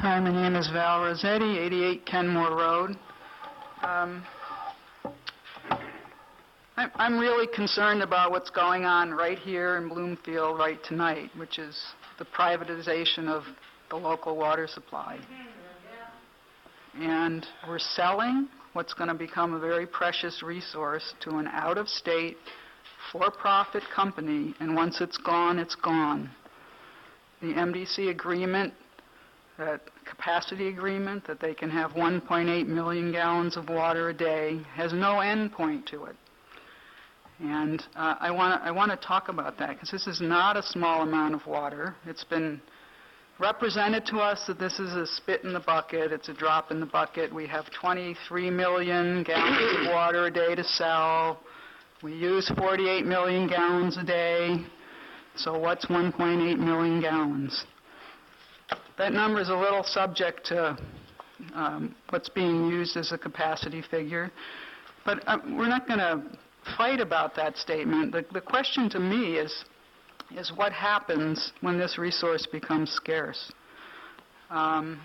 Hi, my name is Val Rossetti, 88 Kenmore Road. I'm really concerned about what's going on right here in Bloomfield right tonight, which is the privatization of the local water supply. And we're selling what's going to become a very precious resource to an out-of-state, for-profit company, and once it's gone, it's gone. The MDC agreement, that capacity agreement, that they can have 1.8 million gallons of water a day, has no end point to it. And I want to talk about that, because this is not a small amount of water. It's been represented to us that this is a spit in the bucket, it's a drop in the bucket. We have 23 million gallons of water a day to sell. We use 48 million gallons a day. So what's 1.8 million gallons? That number is a little subject to what's being used as a capacity figure. But we're not going to fight about that statement. The question to me is what happens when this resource becomes scarce? Our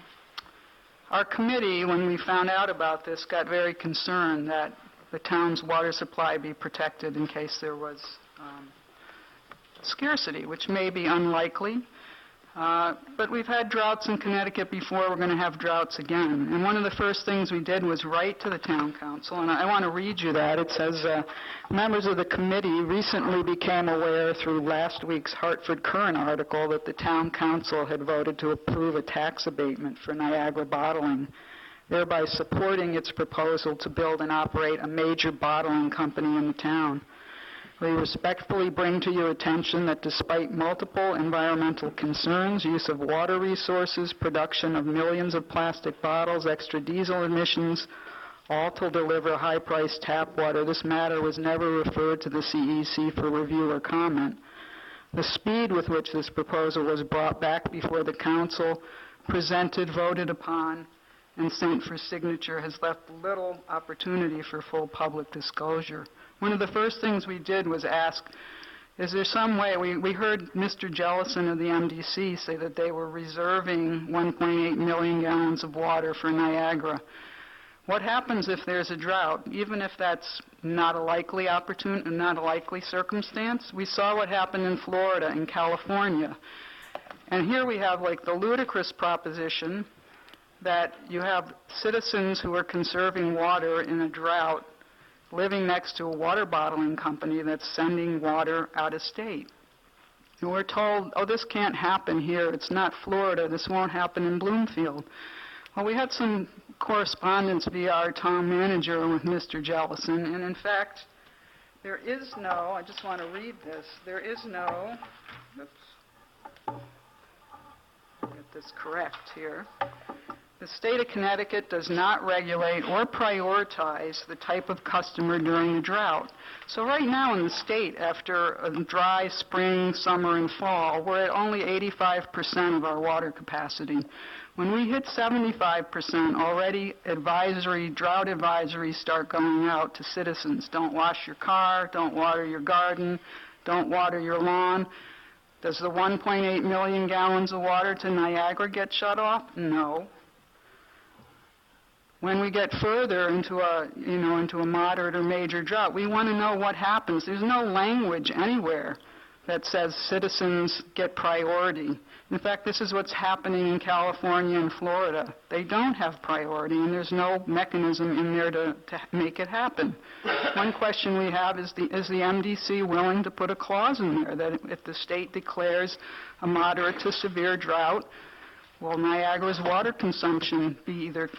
committee, when we found out about this, got very concerned that the town's water supply be protected in case there was scarcity, which may be unlikely. But we've had droughts in Connecticut before. We're going to have droughts again. And one of the first things we did was write to the town council, and I want to read you that. It says, members of the committee recently became aware through last week's Hartford Current article that the town council had voted to approve a tax abatement for Niagara Bottling, thereby supporting its proposal to build and operate a major bottling company in the town. We respectfully bring to your attention that despite multiple environmental concerns, use of water resources, production of millions of plastic bottles, extra diesel emissions, all to deliver high-priced tap water, this matter was never referred to the CEC for review or comment. The speed with which this proposal was brought back before the council, presented, voted upon, and sent for signature has left little opportunity for full public disclosure. One of the first things we did was ask, is there some way, we heard Mr. Jellison of the MDC say that they were reserving 1.8 million gallons of water for Niagara. What happens if there's a drought? Even if that's not a likely not a likely circumstance, we saw what happened in Florida and California. And here we have like the ludicrous proposition that you have citizens who are conserving water in a drought living next to a water bottling company that's sending water out of state. And we're told, oh, this can't happen here. It's not Florida. This won't happen in Bloomfield. Well, we had some correspondence via our town manager with Mr. Jellison, and in fact, there is no, I just want to read this, there is no, oops, get this correct here. The state of Connecticut does not regulate or prioritize the type of customer during the drought. So right now in the state, after a dry spring, summer, and fall, we're at only 85% of our water capacity. When we hit 75%, already drought advisories start going out to citizens. Don't wash your car, don't water your garden, don't water your lawn. Does the 1.8 million gallons of water to Niagara get shut off? No. When we get further into a moderate or major drought, we want to know what happens. There's no language anywhere that says citizens get priority. In fact, this is what's happening in California and Florida. They don't have priority, and there's no mechanism in there to make it happen. One question we have is the MDC willing to put a clause in there that if the state declares a moderate to severe drought, will Niagara's water consumption be either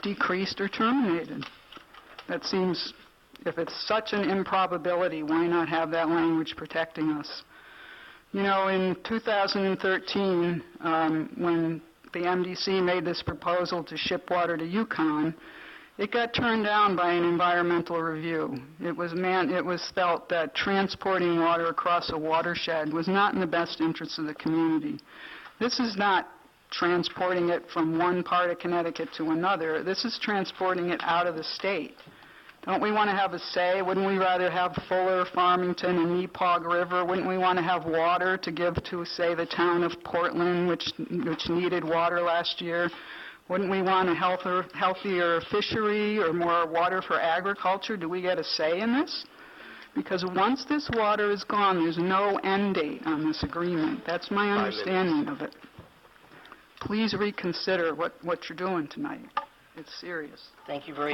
decreased or terminated? That seems, if it's such an improbability, why not have that language protecting us? You know, in 2013, when the MDC made this proposal to ship water to Yukon, it got turned down by an environmental review. It was felt that transporting water across a watershed was not in the best interest of the community. This is not transporting it from one part of Connecticut to another. This is transporting it out of the state. Don't we want to have a say? Wouldn't we rather have Fuller, Farmington, and Neepog River? Wouldn't we want to have water to give to, say, the town of Portland, which needed water last year? Wouldn't we want a healthier fishery or more water for agriculture? Do we get a say in this? Because once this water is gone, there's no end date on this agreement. That's my understanding of it. Please reconsider what you're doing tonight. It's serious. Thank you very much.